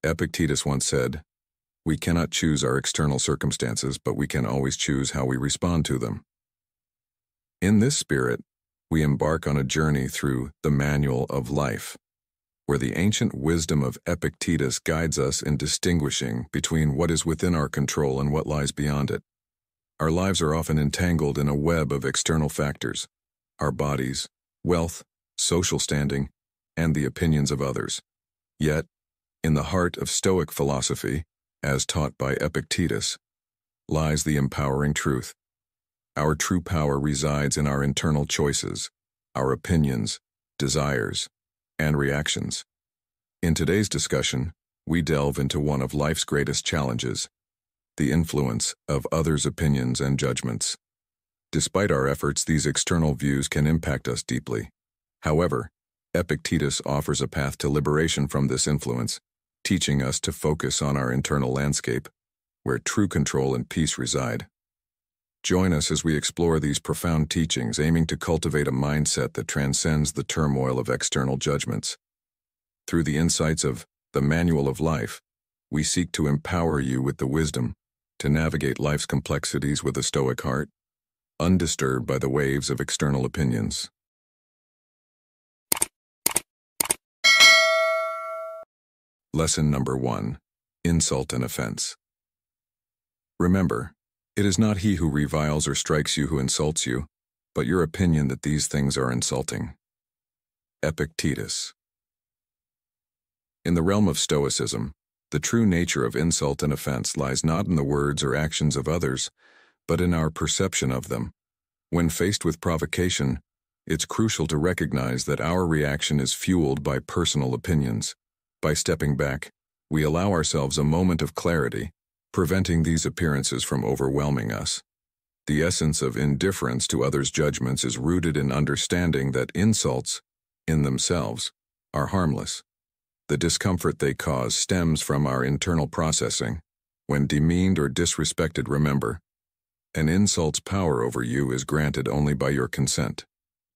Epictetus once said, "We cannot choose our external circumstances, but we can always choose how we respond to them." In this spirit, we embark on a journey through the Manual of Life, where the ancient wisdom of Epictetus guides us in distinguishing between what is within our control and what lies beyond it. Our lives are often entangled in a web of external factors: our bodies, wealth, social standing, and the opinions of others. Yet, in the heart of Stoic philosophy, as taught by Epictetus, lies the empowering truth. Our true power resides in our internal choices, our opinions, desires, and reactions. In today's discussion, we delve into one of life's greatest challenges: the influence of others' opinions and judgments. Despite our efforts, these external views can impact us deeply. However, Epictetus offers a path to liberation from this influence, teaching us to focus on our internal landscape, where true control and peace reside. Join us as we explore these profound teachings, aiming to cultivate a mindset that transcends the turmoil of external judgments. Through the insights of the Manual of Life, we seek to empower you with the wisdom to navigate life's complexities with a Stoic heart, undisturbed by the waves of external opinions. Lesson number 1: Insult and Offense. Remember, it is not he who reviles or strikes you who insults you, but your opinion that these things are insulting. Epictetus. In the realm of Stoicism, the true nature of insult and offense lies not in the words or actions of others, but in our perception of them. When faced with provocation, it's crucial to recognize that our reaction is fueled by personal opinions. By stepping back, we allow ourselves a moment of clarity, preventing these appearances from overwhelming us. The essence of indifference to others' judgments is rooted in understanding that insults, in themselves, are harmless. The discomfort they cause stems from our internal processing. When demeaned or disrespected, remember, an insult's power over you is granted only by your consent.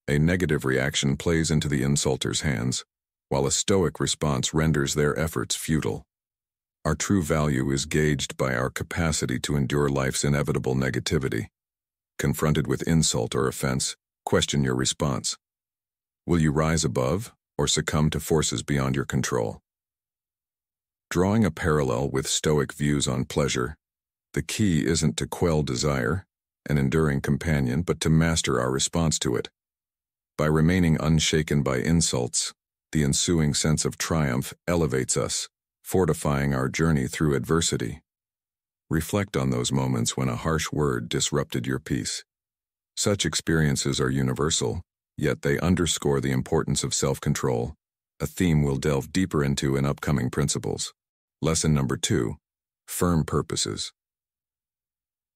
A negative reaction plays into the insulter's hands, while a Stoic response renders their efforts futile. Our true value is gauged by our capacity to endure life's inevitable negativity. Confronted with insult or offense, question your response. Will you rise above or succumb to forces beyond your control? Drawing a parallel with Stoic views on pleasure, the key isn't to quell desire, an enduring companion, but to master our response to it. By remaining unshaken by insults, the ensuing sense of triumph elevates us, fortifying our journey through adversity. Reflect on those moments when a harsh word disrupted your peace. Such experiences are universal, yet they underscore the importance of self-control, a theme we'll delve deeper into in upcoming principles. Lesson number 2: Firm purposes.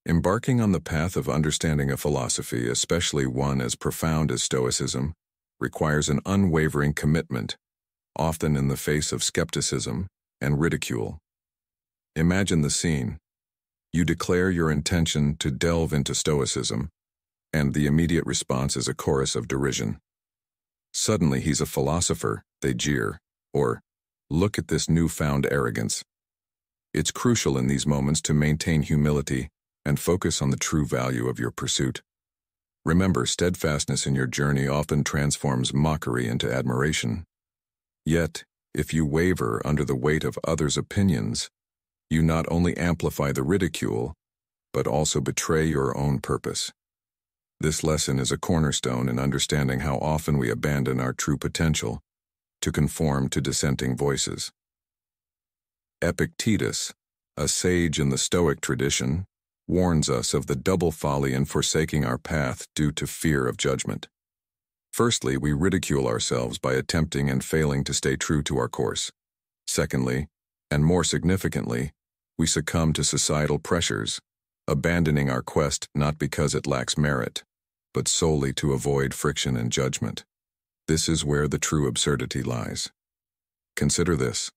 Embarking on the path of understanding a philosophy, especially one as profound as Stoicism, requires an unwavering commitment, often in the face of skepticism and ridicule. Imagine the scene. You declare your intention to delve into Stoicism, and the immediate response is a chorus of derision. Suddenly he's a philosopher, they jeer, or, look at this newfound arrogance. It's crucial in these moments to maintain humility and focus on the true value of your pursuit. Remember, steadfastness in your journey often transforms mockery into admiration. Yet, if you waver under the weight of others' opinions, you not only amplify the ridicule, but also betray your own purpose. This lesson is a cornerstone in understanding how often we abandon our true potential to conform to dissenting voices. Epictetus, a sage in the Stoic tradition, warns us of the double folly in forsaking our path due to fear of judgment. Firstly, we ridicule ourselves by attempting and failing to stay true to our course. Secondly, and more significantly, we succumb to societal pressures, abandoning our quest not because it lacks merit, but solely to avoid friction and judgment. This is where the true absurdity lies. Consider this.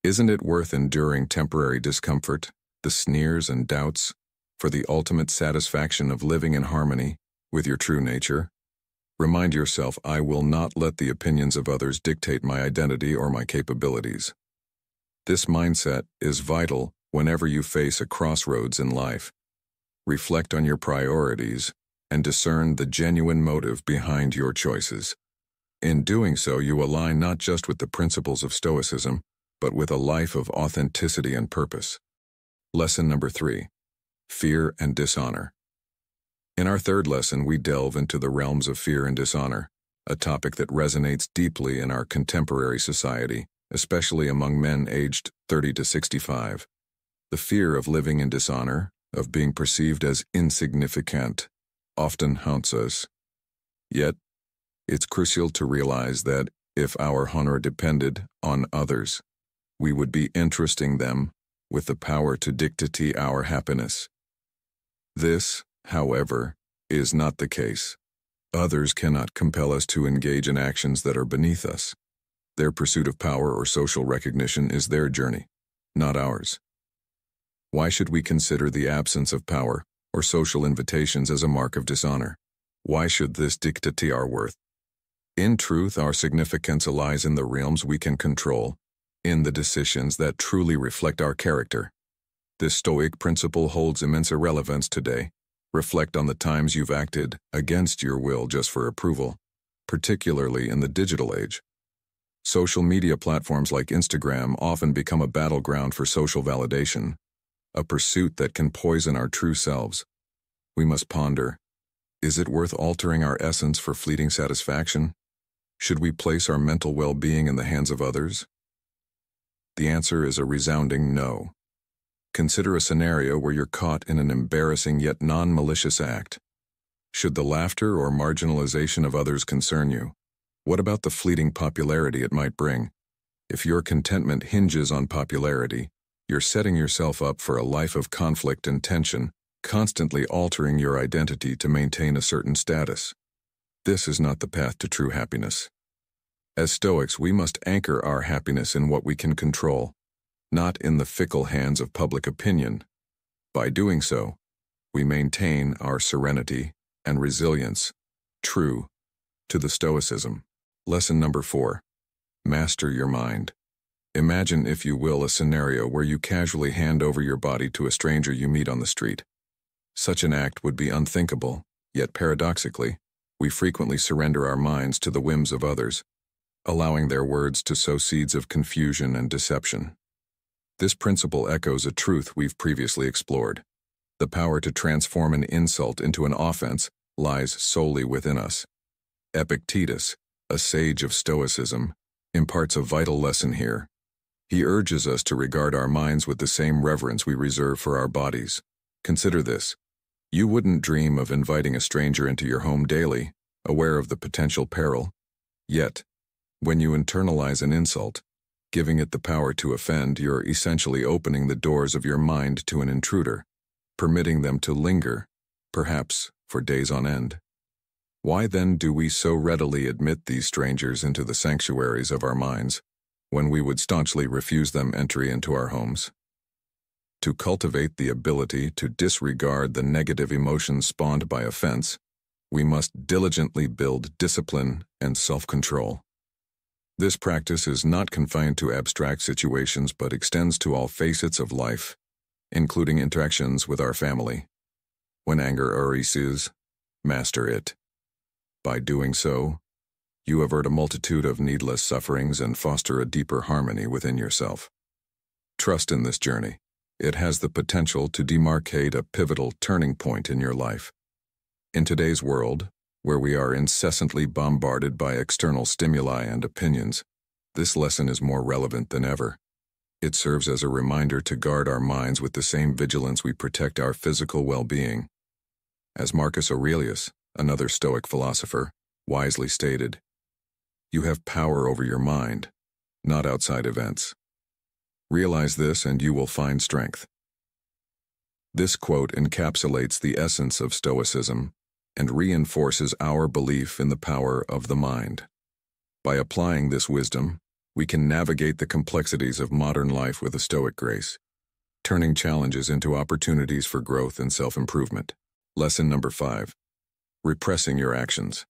Isn't it worth enduring temporary discomfort, the sneers and doubts, for the ultimate satisfaction of living in harmony with your true nature? Remind yourself, I will not let the opinions of others dictate my identity or my capabilities. This mindset is vital whenever you face a crossroads in life. Reflect on your priorities and discern the genuine motive behind your choices. In doing so, you align not just with the principles of Stoicism, but with a life of authenticity and purpose. Lesson number 3. Fear and dishonor. In our third lesson, we delve into the realms of fear and dishonor, a topic that resonates deeply in our contemporary society, especially among men aged 30 to 65. The fear of living in dishonor, of being perceived as insignificant, often haunts us. Yet, it's crucial to realize that if our honor depended on others, we would be entrusting them with the power to dictate our happiness. This, however, is not the case. Others cannot compel us to engage in actions that are beneath us. Their pursuit of power or social recognition is their journey, not ours. Why should we consider the absence of power or social invitations as a mark of dishonor? Why should this dictate our worth? In truth, our significance lies in the realms we can control, in the decisions that truly reflect our character. This Stoic principle holds immense relevance today. Reflect on the times you've acted against your will just for approval, particularly in the digital age. Social media platforms like Instagram often become a battleground for social validation, a pursuit that can poison our true selves. We must ponder, is it worth altering our essence for fleeting satisfaction? Should we place our mental well-being in the hands of others? The answer is a resounding no. Consider a scenario where you're caught in an embarrassing yet non-malicious act. Should the laughter or marginalization of others concern you? What about the fleeting popularity it might bring? If your contentment hinges on popularity, you're setting yourself up for a life of conflict and tension, constantly altering your identity to maintain a certain status. This is not the path to true happiness. As Stoics, we must anchor our happiness in what we can control, not in the fickle hands of public opinion. By doing so, we maintain our serenity and resilience, true to the Stoicism. Lesson number 4. Master your mind. Imagine, if you will, a scenario where you casually hand over your body to a stranger you meet on the street. Such an act would be unthinkable, yet paradoxically, we frequently surrender our minds to the whims of others, allowing their words to sow seeds of confusion and deception. This principle echoes a truth we've previously explored. The power to transform an insult into an offense lies solely within us. Epictetus, a sage of Stoicism, imparts a vital lesson here. He urges us to regard our minds with the same reverence we reserve for our bodies. Consider this. You wouldn't dream of inviting a stranger into your home daily, aware of the potential peril. Yet, when you internalize an insult, giving it the power to offend, you're essentially opening the doors of your mind to an intruder, permitting them to linger, perhaps for days on end. Why then do we so readily admit these strangers into the sanctuaries of our minds, when we would staunchly refuse them entry into our homes? To cultivate the ability to disregard the negative emotions spawned by offense, we must diligently build discipline and self-control. This practice is not confined to abstract situations but extends to all facets of life, including interactions with our family. When anger arises, master it. By doing so, you avert a multitude of needless sufferings and foster a deeper harmony within yourself. Trust in this journey. It has the potential to demarcate a pivotal turning point in your life. In today's world, where we are incessantly bombarded by external stimuli and opinions, this lesson is more relevant than ever. It serves as a reminder to guard our minds with the same vigilance we protect our physical well-being. As Marcus Aurelius, another Stoic philosopher, wisely stated, "You have power over your mind, not outside events." Realize this and you will find strength. This quote encapsulates the essence of Stoicism and reinforces our belief in the power of the mind. By applying this wisdom, we can navigate the complexities of modern life with a Stoic grace, turning challenges into opportunities for growth and self-improvement. Lesson number 5. Repressing your actions.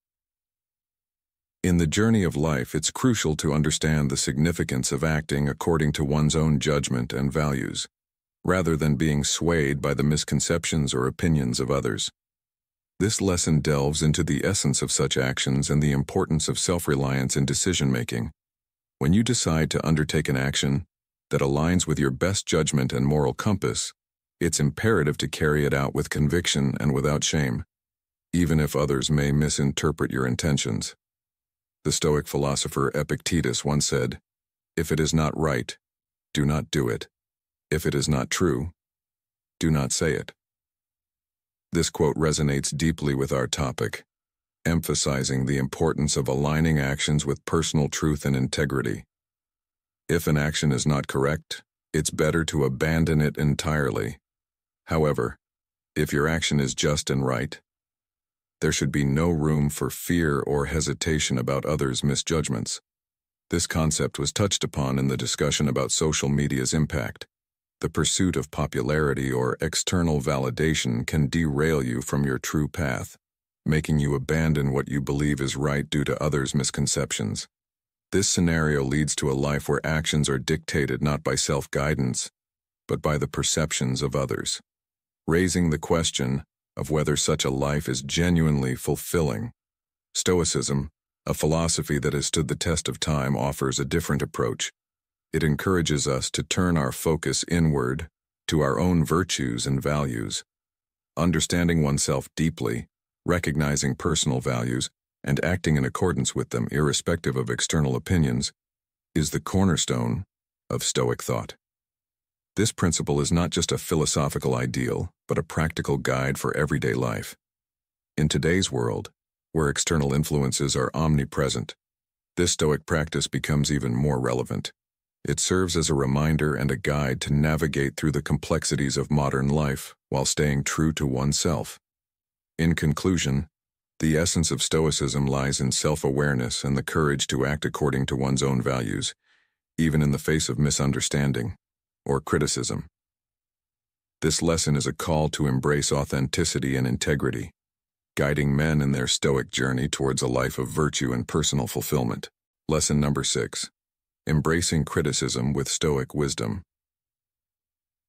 In the journey of life, it's crucial to understand the significance of acting according to one's own judgment and values, rather than being swayed by the misconceptions or opinions of others. This lesson delves into the essence of such actions and the importance of self-reliance in decision-making. When you decide to undertake an action that aligns with your best judgment and moral compass, it's imperative to carry it out with conviction and without shame, even if others may misinterpret your intentions. The Stoic philosopher Epictetus once said, "If it is not right, do not do it. If it is not true, do not say it." This quote resonates deeply with our topic, emphasizing the importance of aligning actions with personal truth and integrity. If an action is not correct, it's better to abandon it entirely. However, if your action is just and right, there should be no room for fear or hesitation about others' misjudgments. This concept was touched upon in the discussion about social media's impact. The pursuit of popularity or external validation can derail you from your true path, making you abandon what you believe is right due to others' misconceptions. This scenario leads to a life where actions are dictated not by self-guidance, but by the perceptions of others, raising the question of whether such a life is genuinely fulfilling. Stoicism, a philosophy that has stood the test of time, offers a different approach. It encourages us to turn our focus inward to our own virtues and values. Understanding oneself deeply, recognizing personal values, and acting in accordance with them irrespective of external opinions is the cornerstone of Stoic thought. This principle is not just a philosophical ideal, but a practical guide for everyday life. In today's world, where external influences are omnipresent, this Stoic practice becomes even more relevant. It serves as a reminder and a guide to navigate through the complexities of modern life while staying true to oneself. In conclusion, the essence of Stoicism lies in self-awareness and the courage to act according to one's own values, even in the face of misunderstanding or criticism. This lesson is a call to embrace authenticity and integrity, guiding men in their Stoic journey towards a life of virtue and personal fulfillment. Lesson number 6. Embracing criticism with Stoic wisdom.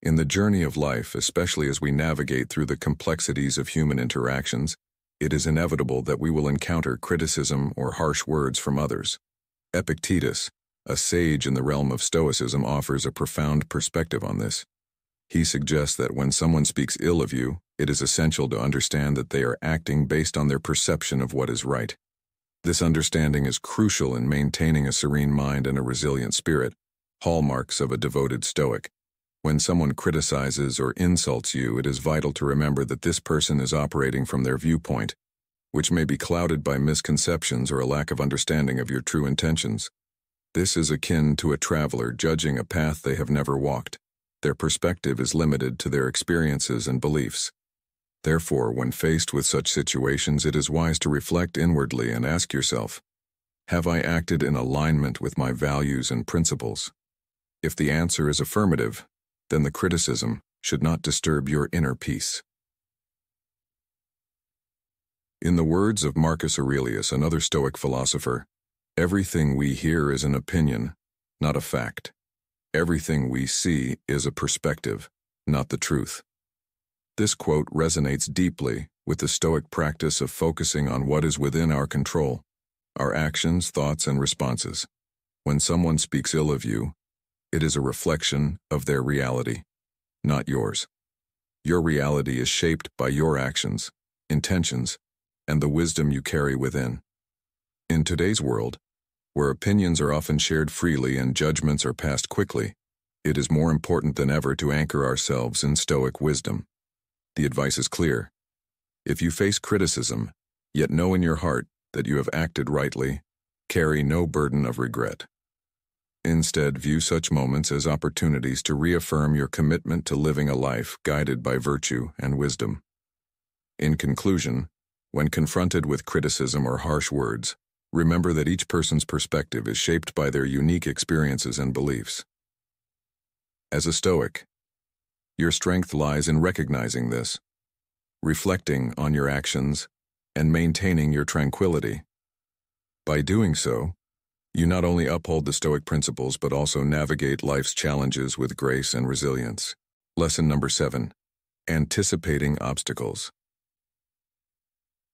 In the journey of life, especially as we navigate through the complexities of human interactions, it is inevitable that we will encounter criticism or harsh words from others. Epictetus, a sage in the realm of Stoicism, offers a profound perspective on this. He suggests that when someone speaks ill of you, it is essential to understand that they are acting based on their perception of what is right. This understanding is crucial in maintaining a serene mind and a resilient spirit, hallmarks of a devoted Stoic. When someone criticizes or insults you, it is vital to remember that this person is operating from their viewpoint, which may be clouded by misconceptions or a lack of understanding of your true intentions. This is akin to a traveler judging a path they have never walked. Their perspective is limited to their experiences and beliefs. Therefore, when faced with such situations, it is wise to reflect inwardly and ask yourself, have I acted in alignment with my values and principles? If the answer is affirmative, then the criticism should not disturb your inner peace. In the words of Marcus Aurelius, another Stoic philosopher, everything we hear is an opinion, not a fact. Everything we see is a perspective, not the truth. This quote resonates deeply with the Stoic practice of focusing on what is within our control, our actions, thoughts, and responses. When someone speaks ill of you, it is a reflection of their reality, not yours. Your reality is shaped by your actions, intentions, and the wisdom you carry within. In today's world, where opinions are often shared freely and judgments are passed quickly, it is more important than ever to anchor ourselves in Stoic wisdom. The advice is clear. If you face criticism, yet know in your heart that you have acted rightly, carry no burden of regret. Instead, view such moments as opportunities to reaffirm your commitment to living a life guided by virtue and wisdom. In conclusion, when confronted with criticism or harsh words, remember that each person's perspective is shaped by their unique experiences and beliefs. As a Stoic, your strength lies in recognizing this, reflecting on your actions, and maintaining your tranquility. By doing so, you not only uphold the Stoic principles but also navigate life's challenges with grace and resilience. Lesson number 7. Anticipating obstacles.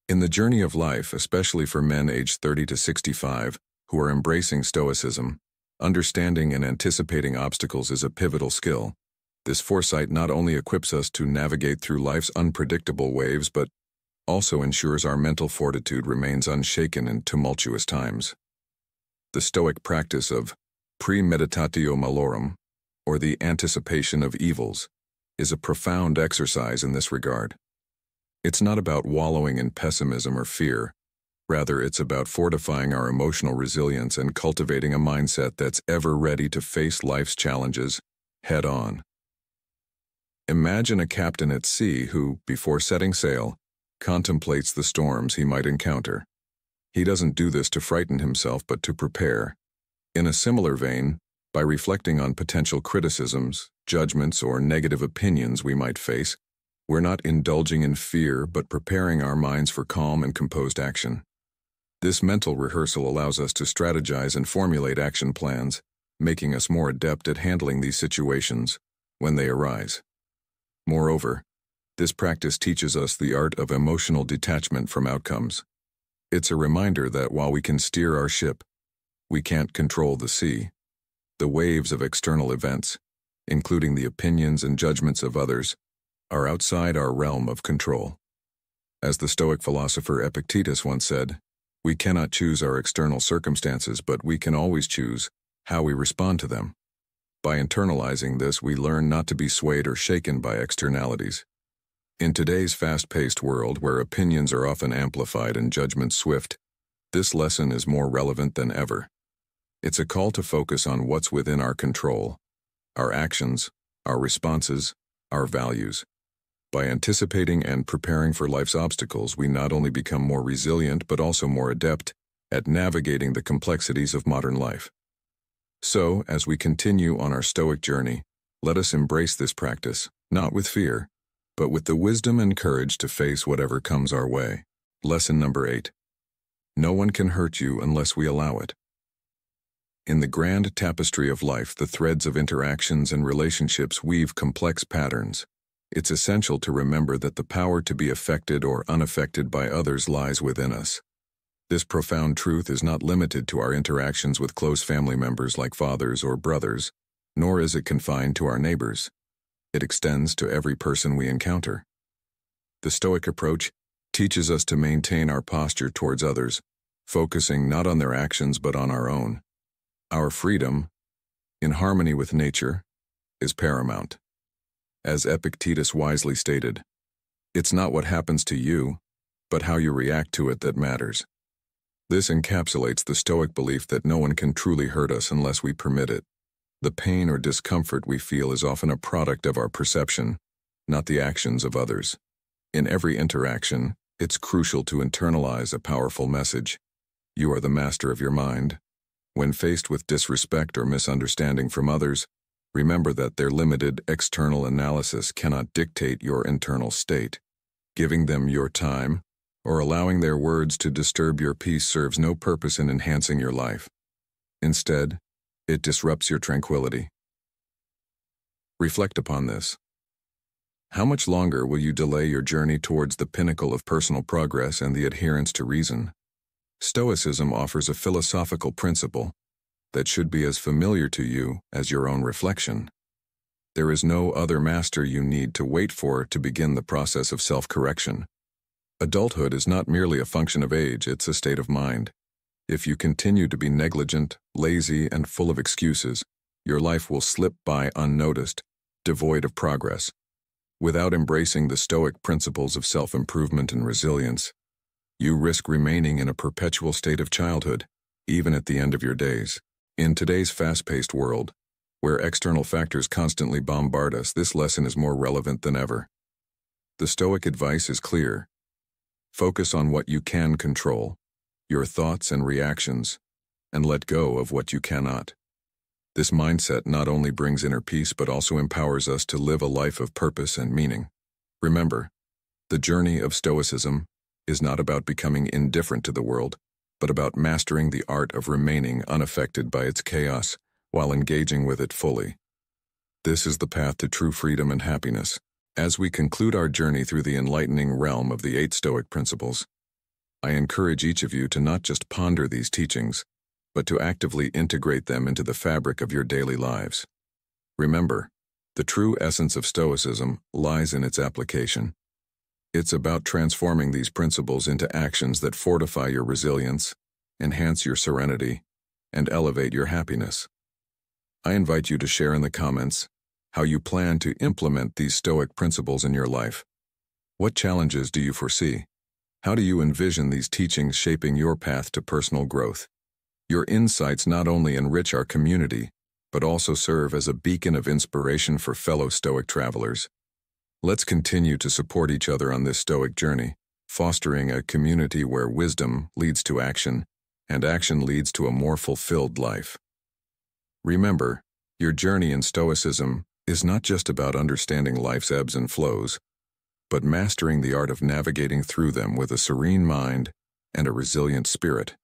In the journey of life, especially for men aged 30 to 65 who are embracing Stoicism, understanding and anticipating obstacles is a pivotal skill. This foresight not only equips us to navigate through life's unpredictable waves but also ensures our mental fortitude remains unshaken in tumultuous times. The Stoic practice of premeditatio malorum, or the anticipation of evils, is a profound exercise in this regard. It's not about wallowing in pessimism or fear. Rather, it's about fortifying our emotional resilience and cultivating a mindset that's ever ready to face life's challenges head on. Imagine a captain at sea who, before setting sail, contemplates the storms he might encounter. He doesn't do this to frighten himself but to prepare. In a similar vein, by reflecting on potential criticisms, judgments, or negative opinions we might face, we're not indulging in fear but preparing our minds for calm and composed action. This mental rehearsal allows us to strategize and formulate action plans, making us more adept at handling these situations when they arise. Moreover, this practice teaches us the art of emotional detachment from outcomes. It's a reminder that while we can steer our ship, we can't control the sea. The waves of external events, including the opinions and judgments of others, are outside our realm of control. As the Stoic philosopher Epictetus once said, we cannot choose our external circumstances, but we can always choose how we respond to them. By internalizing this, we learn not to be swayed or shaken by externalities. In today's fast-paced world, where opinions are often amplified and judgments swift, this lesson is more relevant than ever. It's a call to focus on what's within our control, our actions, our responses, our values. By anticipating and preparing for life's obstacles, we not only become more resilient but also more adept at navigating the complexities of modern life. So, as we continue on our Stoic journey, let us embrace this practice, not with fear, but with the wisdom and courage to face whatever comes our way. Lesson number 8. No one can hurt you unless we allow it. In the grand tapestry of life, the threads of interactions and relationships weave complex patterns. It's essential to remember that the power to be affected or unaffected by others lies within us. This profound truth is not limited to our interactions with close family members like fathers or brothers, nor is it confined to our neighbors. It extends to every person we encounter. The Stoic approach teaches us to maintain our posture towards others, focusing not on their actions but on our own. Our freedom, in harmony with nature, is paramount. As Epictetus wisely stated, it's not what happens to you, but how you react to it that matters. This encapsulates the Stoic belief that no one can truly hurt us unless we permit it. The pain or discomfort we feel is often a product of our perception, not the actions of others. In every interaction, it's crucial to internalize a powerful message. You are the master of your mind. When faced with disrespect or misunderstanding from others, remember that their limited external analysis cannot dictate your internal state. Giving them your time, or allowing their words to disturb your peace serves no purpose in enhancing your life. Instead, it disrupts your tranquility. Reflect upon this. How much longer will you delay your journey towards the pinnacle of personal progress and the adherence to reason? Stoicism offers a philosophical principle that should be as familiar to you as your own reflection. There is no other master you need to wait for to begin the process of self-correction. Adulthood is not merely a function of age, it's a state of mind. If you continue to be negligent, lazy, and full of excuses, your life will slip by unnoticed, devoid of progress. Without embracing the Stoic principles of self-improvement and resilience, you risk remaining in a perpetual state of childhood, even at the end of your days. In today's fast-paced world, where external factors constantly bombard us, this lesson is more relevant than ever. The Stoic advice is clear. Focus on what you can control, your thoughts and reactions, and let go of what you cannot. This mindset not only brings inner peace but also empowers us to live a life of purpose and meaning. Remember, the journey of Stoicism is not about becoming indifferent to the world, but about mastering the art of remaining unaffected by its chaos while engaging with it fully. This is the path to true freedom and happiness. As we conclude our journey through the enlightening realm of the 8 Stoic principles, I encourage each of you to not just ponder these teachings, but to actively integrate them into the fabric of your daily lives. Remember, the true essence of Stoicism lies in its application. It's about transforming these principles into actions that fortify your resilience, enhance your serenity, and elevate your happiness. I invite you to share in the comments how you plan to implement these Stoic principles in your life. What challenges do you foresee? How do you envision these teachings shaping your path to personal growth? Your insights not only enrich our community, but also serve as a beacon of inspiration for fellow Stoic travelers. Let's continue to support each other on this Stoic journey, fostering a community where wisdom leads to action, and action leads to a more fulfilled life. Remember, your journey in Stoicism is not just about understanding life's ebbs and flows, but mastering the art of navigating through them with a serene mind and a resilient spirit.